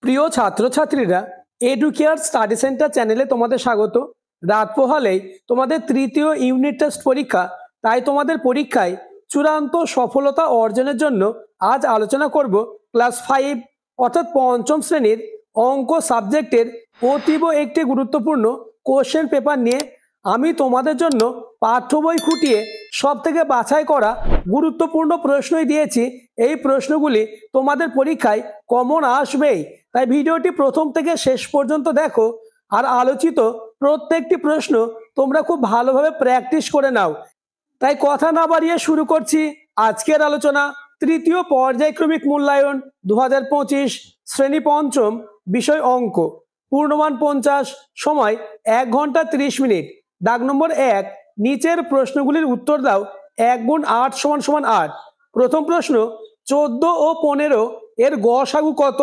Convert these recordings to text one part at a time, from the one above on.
প্রিয় ছাত্রছাত্রীরা, educare study centre চ্যানেলে তোমাদের স্বাগত। রাত পোহালেই তোমাদের তৃতীয় ইউনিট টেস্ট পরীক্ষা, তাই তোমাদের পরীক্ষায় চূড়ান্ত সফলতা অর্জনের জন্য আজ আলোচনা করব ক্লাস 5 অর্থাৎ পঞ্চম শ্রেণীর অঙ্ক সাবজেক্টের অতীব একটি গুরুত্বপূর্ণ কোশ্চেন পেপার নিয়ে। আমি তোমাদের জন্য পাঠ্য বই খুঁটিয়ে সব থেকে বাছাই করা গুরুত্বপূর্ণ প্রশ্নই দিয়েছি। এই প্রশ্নগুলি তোমাদের পরীক্ষায় কমন আসবেই, তাই ভিডিওটি প্রথম থেকে শেষ পর্যন্ত দেখো আর আলোচিত প্রত্যেকটি প্রশ্ন তোমরা খুব ভালোভাবে প্র্যাকটিস করে নাও। তাই কথা না বাড়িয়ে শুরু করছি আজকের আলোচনা। তৃতীয় পর্যায়ক্রমিক মূল্যায়ন 2025, শ্রেণী পঞ্চম, বিষয় অঙ্ক, পূর্ণমান 50, সময় 1 ঘন্টা 30 মিনিট। দাগ নম্বর 1, নিচের প্রশ্নগুলির উত্তর দাও। 1 গুণ 8 সমান সমান 8। প্রথম প্রশ্ন, 14 ও 15 এর গসাগু কত?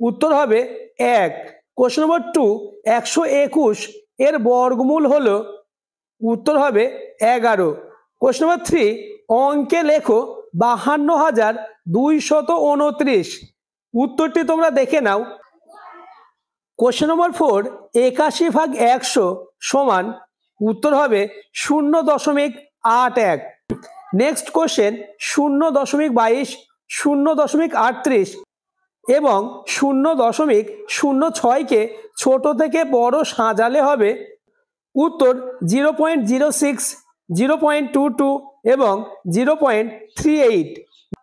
উত্তর হবে 1। কোশ্চেন নম্বর 2, 121 এর বর্গমূল হলো? উত্তর হবে 11। কোশ্চেন নম্বর 3, অঙ্কে লেখো 52,229। উত্তরটি তোমরা দেখে নাও। কোশ্চেন নম্বর 4, 81 ভাগ 100 সমান? উত্তর হবে 0.81। নেক্সট কোশ্চেন, 0.22, 0.38 এবং 0.06কে ছোট থেকে বড় সাজালে হবে? উত্তর 0.06, 0.22 এবং 0.38।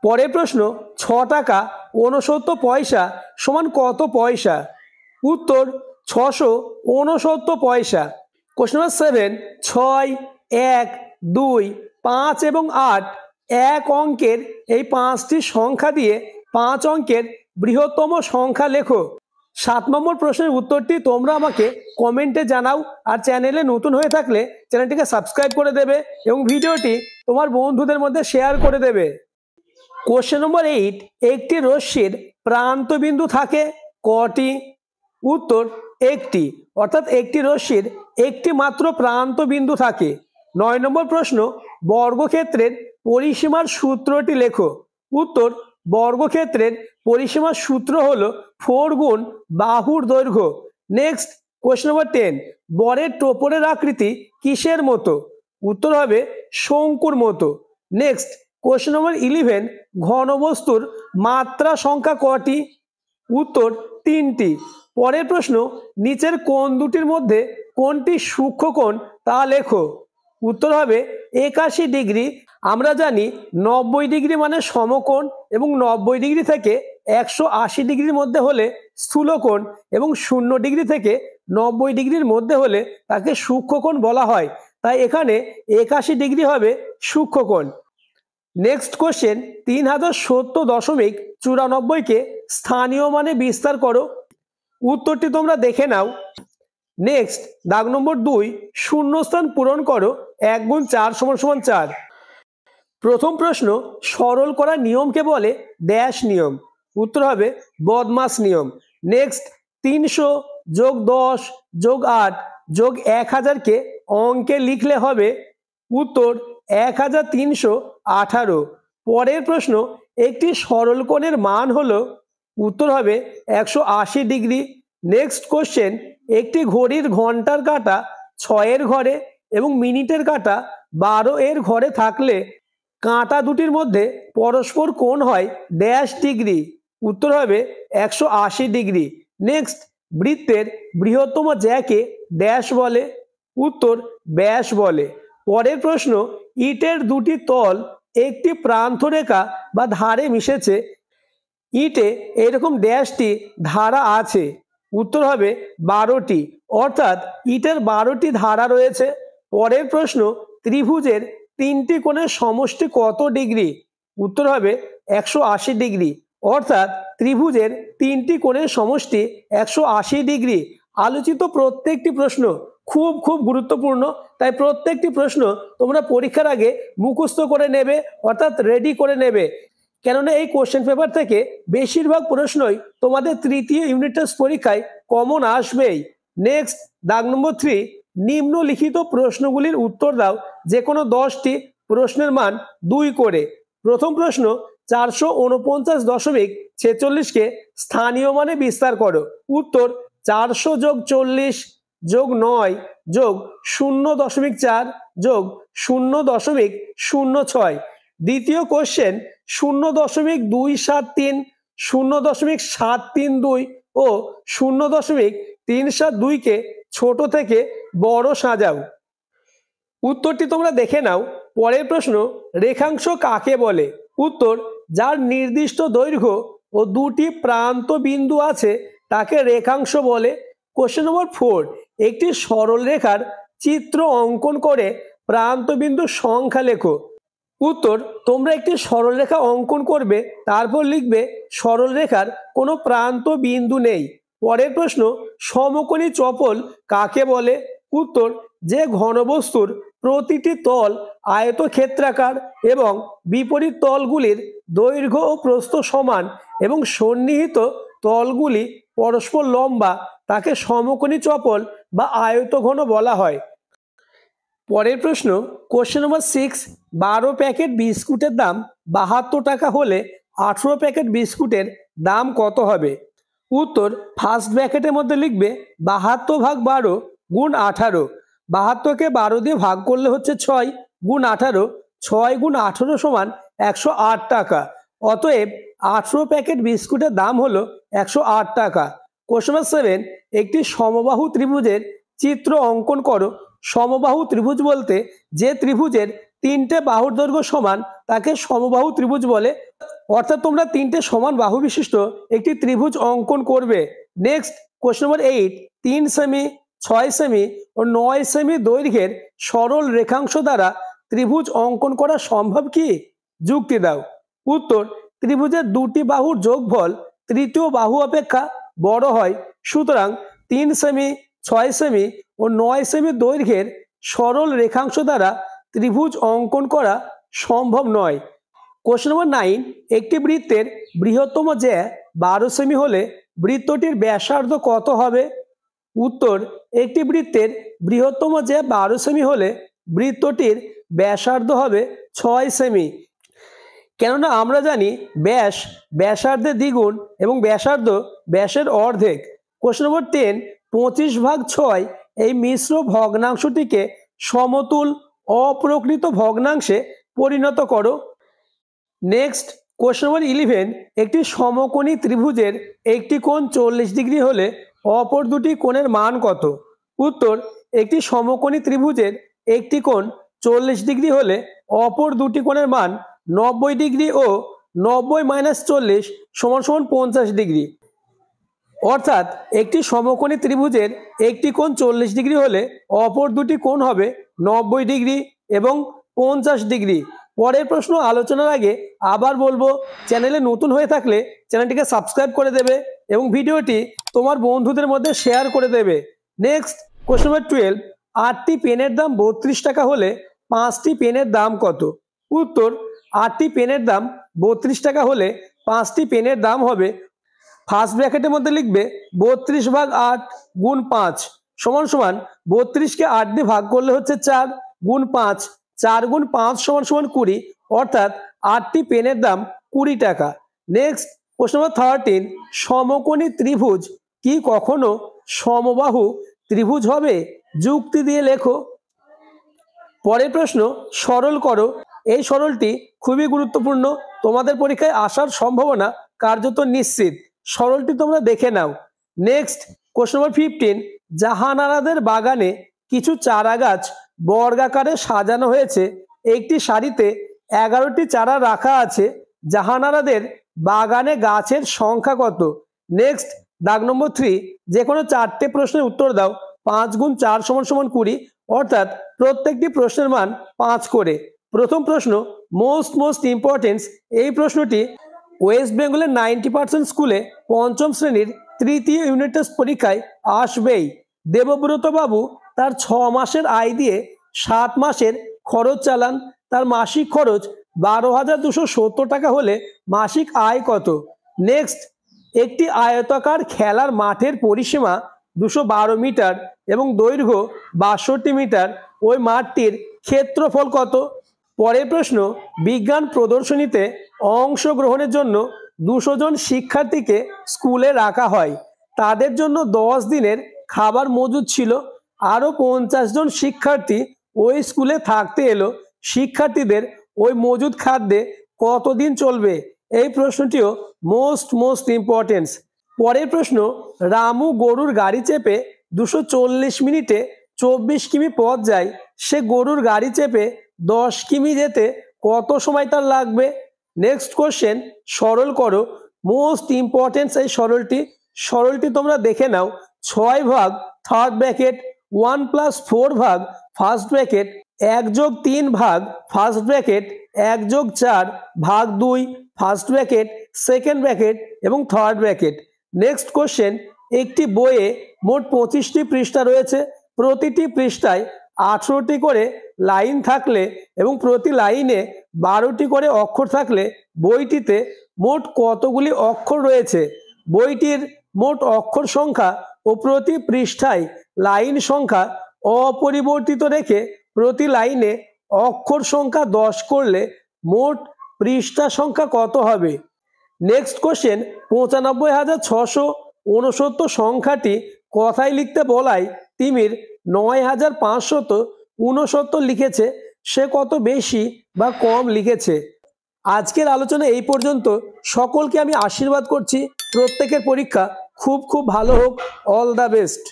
পরের প্রশ্ন, 6 টাকা 69 পয়সা সমান কত পয়সা? উত্তর 669 পয়সা। কোশ্চেন নম্বর 7, 6, 1, 2, 5 এবং 8 এক অঙ্কের এই 5টি সংখ্যা দিয়ে 5 অঙ্কের বৃহত্তম সংখ্যা লেখো। 7 নম্বর প্রশ্নের উত্তরটি তোমরা আমাকে কমেন্টে জানাও, আর চ্যানেলে নতুন হয়ে থাকলে চ্যানেলটিকে সাবস্ক্রাইব করে দেবে এবং ভিডিওটি তোমার বন্ধুদের মধ্যে শেয়ার করে দেবে। কোশ্চেন নম্বর 8, একটি রশ্মির প্রান্তবিন্দু থাকে কটি? উত্তর 1টি, অর্থাৎ একটি রশ্মির একটি মাত্র প্রান্তবিন্দু থাকে। 9 নম্বর প্রশ্ন, বর্গক্ষেত্রের পরিসীমার সূত্রটি লেখো। উত্তর, বর্গক্ষেত্রের পরিসীমার সূত্র হলো 4 গুণ বাহুর দৈর্ঘ্য। নেক্সট কোশ্চেন নম্বর 10, বরের টোপরের আকৃতি কিসের মতো? উত্তর হবে শঙ্কুর মতো। নেক্সট কোশ্চেন নম্বর 11, ঘনবস্তুর মাত্রা সংখ্যা কটি? উত্তর 3টি। পরের প্রশ্ন, নিচের কোণ দুটির মধ্যে কোনটি সূক্ষ্মকোণ তা লেখো। উত্তর হবে 81 ডিগ্রি। আমরা জানি 90 ডিগ্রি মানে সমকোণ এবং 90 ডিগ্রি থেকে 180 ডিগ্রির মধ্যে হলে স্থূলকোণ এবং 0 ডিগ্রি থেকে 90 ডিগ্রির মধ্যে হলে তাকে সূক্ষ্মকোণ বলা হয়। তাই এখানে 81 ডিগ্রি হবে সূক্ষ্মকোণ। নেক্সট কোশ্চেন, 3070.94কে স্থানীয় মানে বিস্তার করো। উত্তরটি তোমরা দেখে নাও। নেক্সট দাগ নম্বর 2, শূন্যস্থান পূরণ করো। 1 গুণ 4 সমান সমান 4। প্রথম প্রশ্ন, সরল করার নিয়মকে বলে ড্যাশ নিয়ম। উত্তর হবে বদমাস নিয়ম। নেক্সট 300 যোগ 10 যোগ 8 যোগ 1000কে অঙ্কে লিখলে হবে? উত্তর 1318। পরের প্রশ্ন, একটি সরলকোণের মান হলো? উত্তর হবে 180 ডিগ্রি। নেক্সট কোশ্চেন, একটি ঘড়ির ঘন্টার কাঁটা 6 এর ঘরে এবং মিনিটের কাঁটা 12 এর ঘরে থাকলে কাঁটা দুটির মধ্যে পরস্পর কোণ হয় ড্যাশ ডিগ্রি। উত্তর হবে 180 ডিগ্রি। নেক্সট, বৃত্তের বৃহত্তম জ্যাকে ড্যাশ বলে? উত্তর ব্যাস বলে। পরের প্রশ্ন, ইটের দুটি তল একটি প্রান্তরেখা বা ধারে মিশেছে, ইটে এরকম ড্যাশটি ধারা আছে? উত্তর হবে 12টি, অর্থাৎ ইটের 12টি ধারা রয়েছে। পরের প্রশ্ন, ত্রিভুজের 3টি কোণের সমষ্টি কত ডিগ্রি? উত্তর হবে 180 ডিগ্রি, অর্থাৎ ত্রিভুজের 3টি কোণের সমষ্টি 180 ডিগ্রি। আলোচিত প্রত্যেকটি প্রশ্ন খুব খুব গুরুত্বপূর্ণ, তাই প্রত্যেকটি প্রশ্ন তোমরা পরীক্ষার আগে মুখস্থ করে নেবে, অর্থাৎ রেডি করে নেবে। কেননা এই কোশ্চেন পেপার থেকে বেশিরভাগ প্রশ্নই তোমাদের তৃতীয় ইউনিট টেস্ট পরীক্ষায় কমন আসবেই। নেক্সট দাগ নম্বর 3, নিম্নলিখিত প্রশ্নগুলির উত্তর দাও। যে কোনো 10টি প্রশ্নের মান 2 করে। প্রথম প্রশ্ন, 449.46কে স্থানীয় মানে বিস্তার করো। উত্তর 400 যোগ 40 যোগ 9 যোগ 0.4 যোগ 0.06। দ্বিতীয় কোশ্চেন 0.273, 0.732 ও 0.372কে ছোট থেকে বড় সাজাও। উত্তরটি তোমরা দেখে নাও। পরের প্রশ্ন, রেখাংশ কাকে বলে? উত্তর, যার নির্দিষ্ট দৈর্ঘ্য ও দুটি প্রান্ত বিন্দু আছে তাকে রেখাংশ বলে। কোশ্চেন নম্বর 4, একটি সরল রেখার চিত্র অঙ্কন করে প্রান্ত বিন্দুর সংখ্যা লেখো। উত্তর, তোমরা একটি সরলরেখা অঙ্কন করবে, তারপর লিখবে সরলরেখার কোনো প্রান্ত বিন্দু নেই। পরের প্রশ্ন, সমকোণী চপল কাকে বলে? উত্তর, যে ঘনবস্তুর প্রতিটি তল আয়তক্ষেত্রাকার এবং বিপরীত তলগুলির দৈর্ঘ্য ও প্রস্থ সমান এবং সন্নিহিত তলগুলি পরস্পর লম্বা তাকে সমকোণী চপল বা আয়তঘন বলা হয়। পরের প্রশ্ন, কোশ্চেন নম্বর 6, 12 প্যাকেট বিস্কুটের দাম 72 টাকা হলে 18 প্যাকেট বিস্কুটের দাম কত হবে? উত্তর, ফার্স্ট ব্র্যাকেটের মধ্যে লিখবে 72 ভাগ 12 গুণ 18। 72কে 12 দিয়ে ভাগ করলে হচ্ছে 6 গুণ 18, 6 গুণ 18 সমান 108 টাকা। অতএব 18 প্যাকেট বিস্কুটের দাম হলো 108 টাকা। কোশ্চেন নম্বর 7, একটি সমবাহু ত্রিভুজের চিত্র অঙ্কন করো। সমবাহু ত্রিভুজ বলতে যে ত্রিভুজের তিনটে বাহুর দৈর্ঘ্য সমান তাকে সমবাহু ত্রিভুজ বলে। অর্থাৎ তোমরা তিনটে সমান বাহু বিশিষ্ট একটি ত্রিভুজ অঙ্কন করবে। নেক্সট, কোশ্চেন নম্বর 8, 3 সেমি, 6 সেমি ও 9 সেমি দৈর্ঘ্যের সরল রেখাংশ দ্বারা ত্রিভুজ অঙ্কন করা সম্ভব কি? যুক্তি দাও। উত্তর, ত্রিভুজের দুটি বাহুর যোগফল তৃতীয় বাহু অপেক্ষা বড় হয়, সুতরাং 3 সেমি, 6 সেমি ও 9 সেমি দৈর্ঘ্যের সরল রেখাংশ দ্বারা ত্রিভুজ অঙ্কন করা সম্ভব নয়। কোশ্চেন নম্বর 9, একটি বৃত্তের বৃহত্তম জ্যা 12 সেমি হলে বৃত্তটির ব্যাসার্ধ কত হবে? উত্তর, একটি বৃত্তের বৃহত্তম জ্যা 12 সেমি হলে বৃত্তটির ব্যাসার্ধ হবে 6 সেমি। কেননা আমরা জানি ব্যাস ব্যাসার্ধের দ্বিগুণ এবং ব্যাসার্ধ ব্যাসের অর্ধেক। কোশ্চেন নম্বর 10, 25 ভাগ 6 এই মিশ্র ভগ্নাংশটিকে সমতুল অপ্রকৃত ভগ্নাংশে পরিণত করো। নেক্সট, কোশ্চেন নম্বর 11, একটি সমকোণী ত্রিভুজের একটি কোণ 40 ডিগ্রি হলে অপর দুটি কোণের মান কত? উত্তর, একটি সমকোণী ত্রিভুজের একটি কোণ 40 ডিগ্রি হলে অপর দুটি কোণের মান 90 ডিগ্রি ও 90 - 40 = 50 ডিগ্রি। অর্থাৎ একটি সমকোণী ত্রিভুজের একটি কোণ 40 ডিগ্রি হলে অপর দুটি কোণ হবে 90 ডিগ্রি এবং 50 ডিগ্রি। পরের প্রশ্ন আলোচনার আগে আবার বলবো, চ্যানেলে নতুন হয়ে থাকলে চ্যানেলটিকে সাবস্ক্রাইব করে দেবে এবং ভিডিওটি তোমার বন্ধুদের মধ্যে শেয়ার করে দেবে। নেক্সট, কোশ্চেন নম্বর 12, 8টি পেনের দাম 32 টাকা হলে 5টি পেনের দাম কত? উত্তর, 8টি পেনের দাম 32 টাকা হলে 5টি পেনের দাম হবে, ফার্স্ট ব্র্যাকেটের মধ্যে লিখবে 32 ভাগ 8 গুণ 5 সমান সমান 32কে 8 দিয়ে ভাগ করলে হচ্ছে 4 গুণ 5, 4 গুণ 5 সমান সমান 20, অর্থাৎ 8টি পেনের দাম 20 টাকা। নেক্সট, প্রশ্ন নম্বর 13, সমকোণী ত্রিভুজ কি কখনো সমবাহু ত্রিভুজ হবে? যুক্তি দিয়ে লেখো। পরের প্রশ্ন, সরল করো। এই সরলটি খুবই গুরুত্বপূর্ণ, তোমাদের পরীক্ষায় আসার সম্ভাবনা কার্যত নিশ্চিত। সরলটি তোমরা দেখে নাও। নেক্সট, কোশ্চেন নম্বর 15, জাহানারাদের বাগানে কিছু চারা গাছ বর্গাকারে সাজানো হয়েছে। একটি সারিতে 11টি চারা রাখা আছে। জাহানারাদের বাগানে গাছের সংখ্যা কত? নেক্সট, দাগ নম্বর 3, যে কোনো 4টে প্রশ্নের উত্তর দাও। 5 গুণ 4 = 20, অর্থাৎ প্রত্যেকটি প্রশ্নের মান 5 করে। প্রথম প্রশ্ন, মোস্ট ইম্পর্টেন্স। এই প্রশ্নটি ওয়েস্ট বেঙ্গলের 90% স্কুলে পঞ্চম শ্রেণীর তৃতীয় ইউনিট টেস্ট পরীক্ষায় আসবেই। দেবব্রত বাবু তার 6 মাসের আয় দিয়ে 7 মাসের খরচ চালান। তার মাসিক খরচ 12,270 টাকা হলে মাসিক আয় কত? নেক্সট, একটি আয়তাকার খেলার মাঠের পরিসীমা 212 মিটার এবং দৈর্ঘ্য 62 মিটার। ওই মাঠটির ক্ষেত্রফল কত? পরের প্রশ্ন, বিজ্ঞান প্রদর্শনীতে অংশগ্রহণের জন্য 200 জন শিক্ষার্থীকে স্কুলে রাখা হয়। তাদের জন্য 10 দিনের খাবার মজুদ ছিল। আরও 50 জন শিক্ষার্থী ওই স্কুলে থাকতে এলো। শিক্ষার্থীদের ওই মজুদ খাদ্যে কতদিন চলবে? এই প্রশ্নটিও মোস্ট ইম্পর্টেন্স। পরের প্রশ্ন, রামু গরুর গাড়ি চেপে 240 মিনিটে 24 কিমি পথ যায়। সে গরুর গাড়ি চেপে 10 কিমি যেতে কত সময় তার লাগবে? নেক্সট কোশ্চেন, সরল করো। মোস্ট ইম্পর্টেন্স এই সরলটি তোমরা দেখে নাও। 6 ভাগ থার্ড ব্র্যাকেট 1 + 4 ভাগ ফার্স্ট ব্র্যাকেট 1+3 ভাগ ফার্স্ট ব্র্যাকেট 1+4 ভাগ 2 ফার্স্ট ব্র্যাকেট সেকেন্ড ব্র্যাকেট এবং থার্ড ব্র্যাকেট। নেক্সট কোশ্চেন, একটি বইয়ে মোট 25টি পৃষ্ঠা রয়েছে। প্রতিটি পৃষ্ঠায় 18টি করে লাইন থাকলে এবং প্রতি লাইনে 12টি করে অক্ষর থাকলে বইটিতে মোট কতগুলি অক্ষর রয়েছে? বইটির মোট অক্ষর সংখ্যা ও প্রতি পৃষ্ঠায় লাইন সংখ্যা অপরিবর্তিত রেখে প্রতি লাইনে অক্ষর সংখ্যা 10 করলে মোট পৃষ্ঠা সংখ্যা কত হবে? নেক্সট কোশ্চেন, 95,669 সংখ্যাটি কথায় লিখতে বলায় তিমির 9,569 লিখেছে। সে কত বেশি বা কম লিখেছে? আজকের আলোচনা এই পর্যন্ত। সকলকে আমি আশীর্বাদ করছি প্রত্যেকের পরীক্ষা খুব ভালো হোক। All the best.